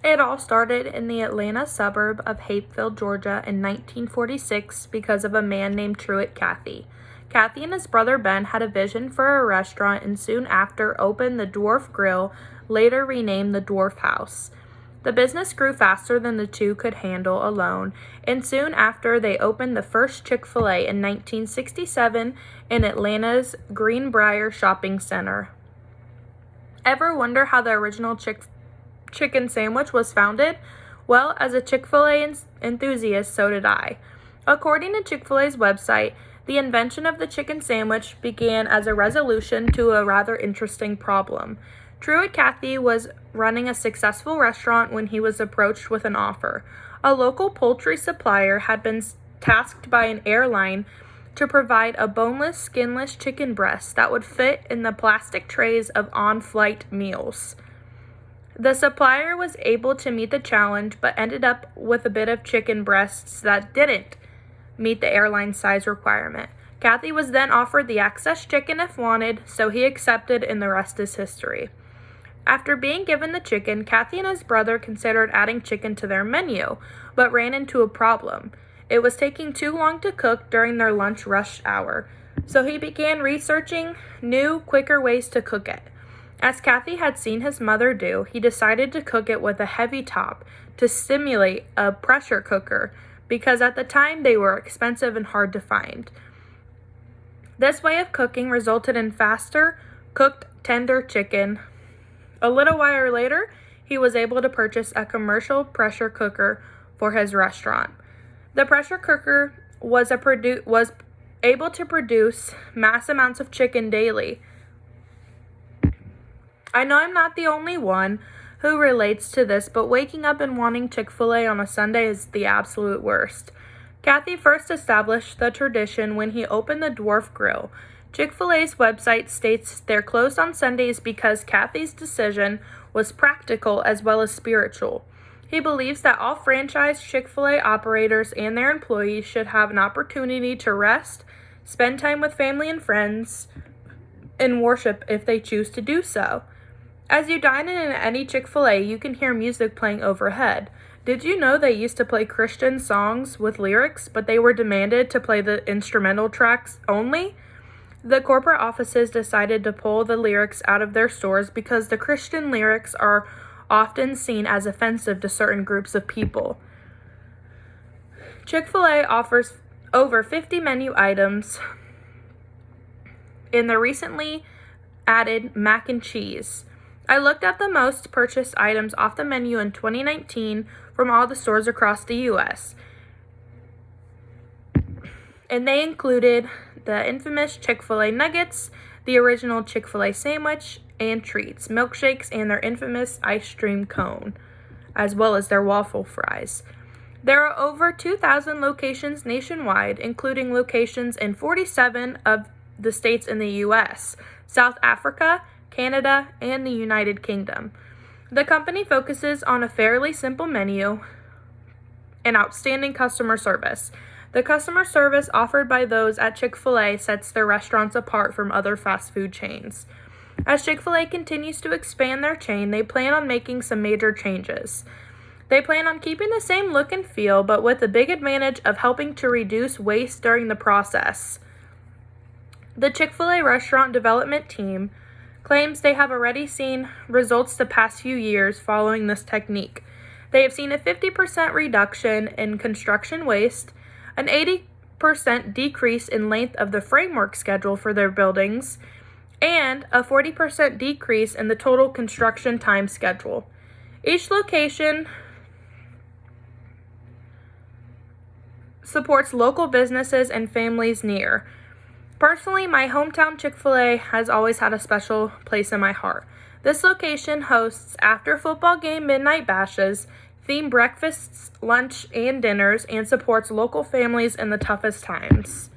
It all started in the Atlanta suburb of Hapeville, Georgia in 1946 because of a man named Truett Cathy. Cathy and his brother Ben had a vision for a restaurant and soon after opened the Dwarf Grill, later renamed the Dwarf House. The business grew faster than the two could handle alone, and soon after they opened the first Chick-fil-A in 1967 in Atlanta's Greenbrier Shopping Center. Ever wonder how the original chicken sandwich was founded? Well, as a Chick-fil-A enthusiast, so did I. According to Chick-fil-A's website, the invention of the chicken sandwich began as a resolution to a rather interesting problem. Truett Cathy was running a successful restaurant when he was approached with an offer. A local poultry supplier had been tasked by an airline to provide a boneless, skinless chicken breast that would fit in the plastic trays of on-flight meals. The supplier was able to meet the challenge, but ended up with a bit of chicken breasts that didn't meet the airline size requirement. Cathy was then offered the excess chicken if wanted, so he accepted, and the rest is history. After being given the chicken, Cathy and his brother considered adding chicken to their menu, but ran into a problem. It was taking too long to cook during their lunch rush hour, so he began researching new, quicker ways to cook it. As Cathy had seen his mother do, he decided to cook it with a heavy top to simulate a pressure cooker, because at the time they were expensive and hard to find. This way of cooking resulted in faster, cooked, tender chicken. A little while later, he was able to purchase a commercial pressure cooker for his restaurant. The pressure cooker was able to produce mass amounts of chicken daily. I know I'm not the only one who relates to this, but waking up and wanting Chick-fil-A on a Sunday is the absolute worst. Cathy first established the tradition when he opened the Dwarf Grill. Chick-fil-A's website states they're closed on Sundays because Cathy's decision was practical as well as spiritual. He believes that all franchise Chick-fil-A operators and their employees should have an opportunity to rest, spend time with family and friends, and worship if they choose to do so. As you dine in any Chick-fil-A, you can hear music playing overhead. Did you know they used to play Christian songs with lyrics, but they were demanded to play the instrumental tracks only? The corporate offices decided to pull the lyrics out of their stores because the Christian lyrics are often seen as offensive to certain groups of people. Chick-fil-A offers over 50 menu items in the recently added mac and cheese. I looked at the most purchased items off the menu in 2019 from all the stores across the U.S., and they included the infamous Chick-fil-A nuggets, the original Chick-fil-A sandwich, and treats, milkshakes, and their infamous ice cream cone, as well as their waffle fries. There are over 2,000 locations nationwide, including locations in 47 of the states in the U.S., South Africa, Canada, and the United Kingdom. The company focuses on a fairly simple menu and outstanding customer service. The customer service offered by those at Chick-fil-A sets their restaurants apart from other fast food chains. As Chick-fil-A continues to expand their chain, they plan on making some major changes. They plan on keeping the same look and feel, but with the big advantage of helping to reduce waste during the process. The Chick-fil-A restaurant development team claims they have already seen results the past few years following this technique. They have seen a 50% reduction in construction waste, an 80% decrease in length of the framework schedule for their buildings, and a 40% decrease in the total construction time schedule. Each location supports local businesses and families near. Personally, my hometown Chick-fil-A has always had a special place in my heart. This location hosts after football game midnight bashes, themed breakfasts, lunch, and dinners, and supports local families in the toughest times.